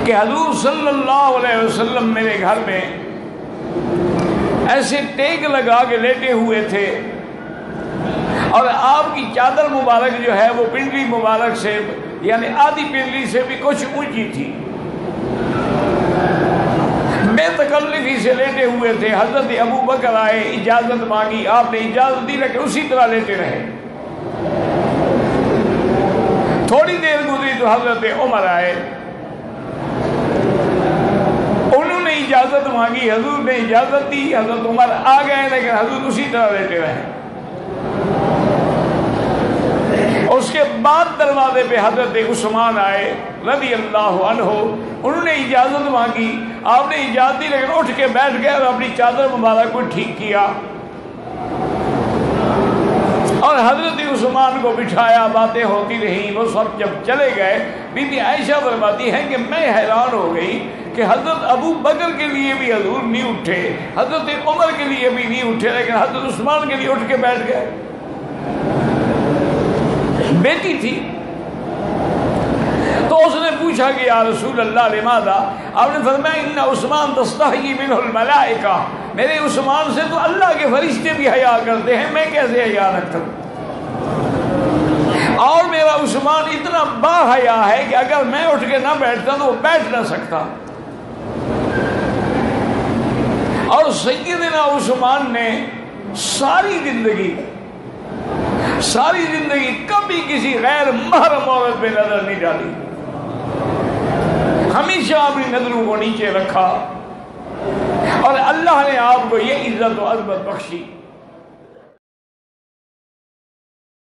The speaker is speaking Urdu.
کہ حضور صلی اللہ علیہ وسلم میرے گھر میں ایسے ٹیک لگا کے لیٹے ہوئے تھے اور آپ کی چادر مبارک جو ہے وہ پنڈلی مبارک سے یعنی آدھی پنڈلی سے بھی کچھ اونچی تھی، بے تکلفی سے لیٹے ہوئے تھے۔ حضرت ابو بکر آئے، اجازت مانگی، آپ نے اجازت دی، لیکن اسی طرح لیٹے رہے۔ تھوڑی دیر گزری تو حضرت عمر آئے، انہوں نے اجازت مانگی، حضور نے اجازت دی، حضرت عمر آ گئے، لیکن حضور اسی طرح لیٹے رہے۔ اس کے بعد دروازے پہ حضرت عثمان آئے رضی اللہ عنہ، انہوں نے اجازت مانگی، آپ نے اجازت دی، لیکن اٹھ کے بیٹھ گئے اور اپنی چادر مبارک کو ٹھیک کیا اور حضرت عثمان کو بٹھایا، باتیں ہوتی رہیں۔ وہ سب جب چلے گئے، بی بی عائشہ فرماتی ہے کہ میں حیران ہو گئی کہ حضرت ابو بکر کے لیے بھی حضور نہیں اٹھے، حضرت عمر کے لیے بھی نہیں اٹھے، لیکن حضرت عثمان کے لیے اٹھ کے بیٹھ گئے۔ بیٹی تھی تو اس نے پوچھا کہ یا رسول اللہ لماذا؟ آپ نے فرمایا ان عثمان تستحیی منہ الملائکہ، میرے عثمان سے تو اللہ کے فرشتے بھی حیا کرتے ہیں، میں کیسے حیا نہ کروں؟ اور میرا عثمان اتنا با حیا ہے کہ اگر میں اٹھ کے نہ بیٹھتا تو وہ بیٹھ نہ سکتا۔ اور سیدنا عثمان نے ساری زندگی کبھی کسی غیر محرم عورت پہ نظر نہیں ڈالی، ہمیشہ اپنی نظروں کو نیچے رکھا اور اللہ نے آپ کو یہ عزت و عظمت بخشی۔